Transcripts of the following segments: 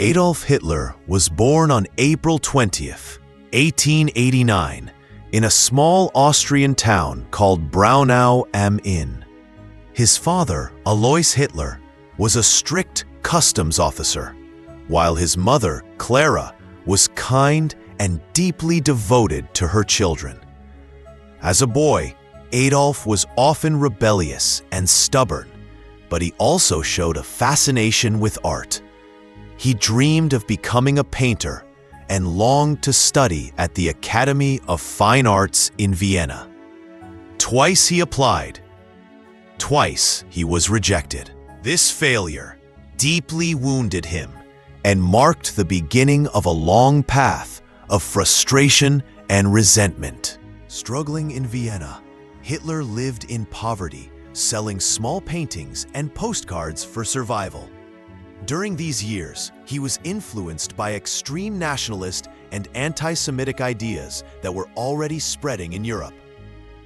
Adolf Hitler was born on April 20th, 1889, in a small Austrian town called Braunau am Inn. His father, Alois Hitler, was a strict customs officer, while his mother, Clara, was kind and deeply devoted to her children. As a boy, Adolf was often rebellious and stubborn, but he also showed a fascination with art. He dreamed of becoming a painter and longed to study at the Academy of Fine Arts in Vienna. Twice he applied. Twice he was rejected. This failure deeply wounded him and marked the beginning of a long path of frustration and resentment. Struggling in Vienna, Hitler lived in poverty, selling small paintings and postcards for survival. During these years, he was influenced by extreme nationalist and anti-Semitic ideas that were already spreading in Europe.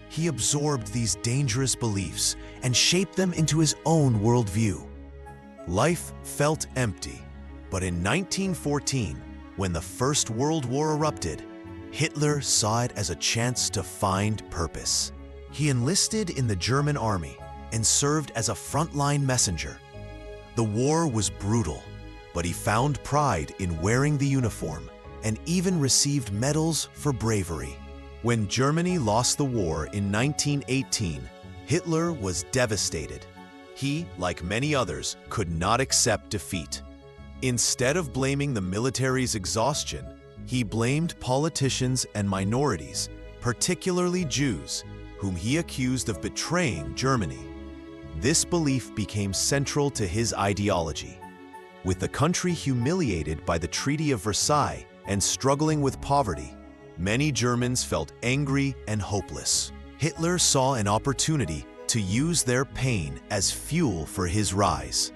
He absorbed these dangerous beliefs and shaped them into his own worldview. Life felt empty, but in 1914, when the First World War erupted, Hitler saw it as a chance to find purpose. He enlisted in the German army and served as a frontline messenger. The war was brutal, but he found pride in wearing the uniform and even received medals for bravery. When Germany lost the war in 1918, Hitler was devastated. He, like many others, could not accept defeat. Instead of blaming the military's exhaustion, he blamed politicians and minorities, particularly Jews, whom he accused of betraying Germany. This belief became central to his ideology. With the country humiliated by the Treaty of Versailles and struggling with poverty, many Germans felt angry and hopeless. Hitler saw an opportunity to use their pain as fuel for his rise.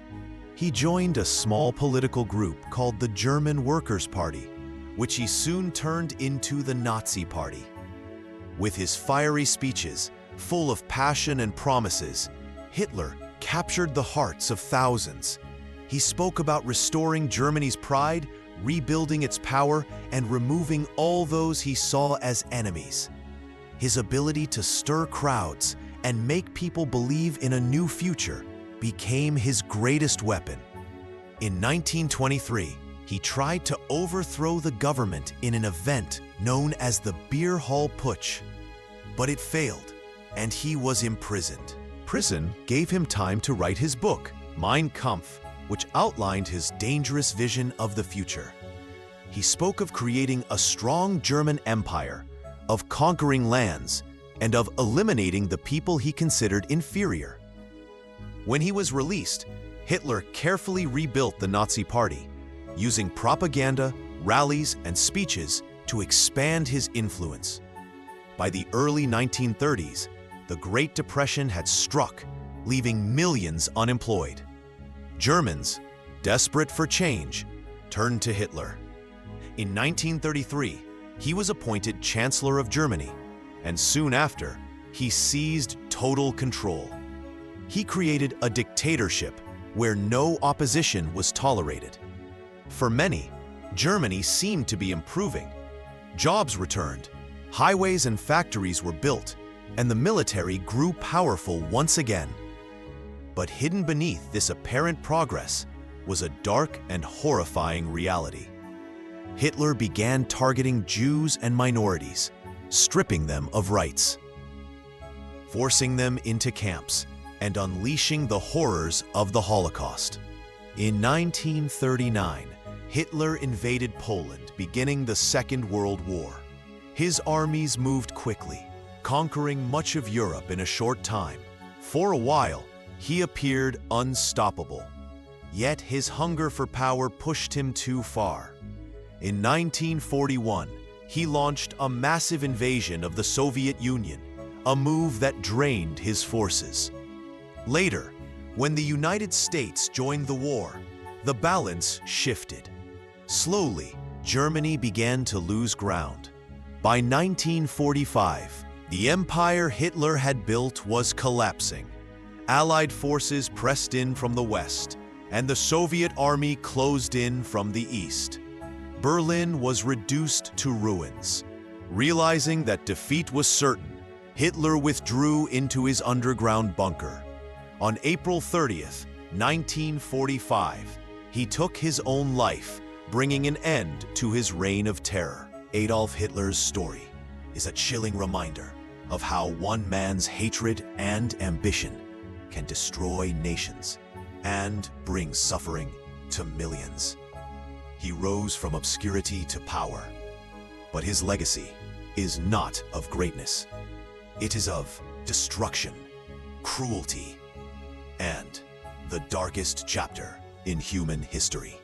He joined a small political group called the German Workers' Party, which he soon turned into the Nazi Party. With his fiery speeches, full of passion and promises, Hitler captured the hearts of thousands. He spoke about restoring Germany's pride, rebuilding its power, and removing all those he saw as enemies. His ability to stir crowds and make people believe in a new future became his greatest weapon. In 1923, he tried to overthrow the government in an event known as the Beer Hall Putsch, but it failed, and he was imprisoned. Prison gave him time to write his book, Mein Kampf, which outlined his dangerous vision of the future. He spoke of creating a strong German empire, of conquering lands, and of eliminating the people he considered inferior. When he was released, Hitler carefully rebuilt the Nazi Party, using propaganda, rallies, and speeches to expand his influence. By the early 1930s, the Great Depression had struck, leaving millions unemployed. Germans, desperate for change, turned to Hitler. In 1933, he was appointed Chancellor of Germany, and soon after, he seized total control. He created a dictatorship where no opposition was tolerated. For many, Germany seemed to be improving. Jobs returned, highways and factories were built, and the military grew powerful once again. But hidden beneath this apparent progress was a dark and horrifying reality. Hitler began targeting Jews and minorities, stripping them of rights, forcing them into camps, and unleashing the horrors of the Holocaust. In 1939, Hitler invaded Poland, beginning the Second World War. His armies moved quickly, conquering much of Europe in a short time. For a while, he appeared unstoppable. Yet his hunger for power pushed him too far. In 1941, he launched a massive invasion of the Soviet Union, a move that drained his forces. Later, when the United States joined the war, the balance shifted. Slowly, Germany began to lose ground. By 1945, the empire Hitler had built was collapsing. Allied forces pressed in from the west, and the Soviet army closed in from the east. Berlin was reduced to ruins. Realizing that defeat was certain, Hitler withdrew into his underground bunker. On April 30th, 1945, he took his own life, bringing an end to his reign of terror. Adolf Hitler's story is a chilling reminder of how one man's hatred and ambition can destroy nations and bring suffering to millions. He rose from obscurity to power, but his legacy is not of greatness. It is of destruction, cruelty, and the darkest chapter in human history.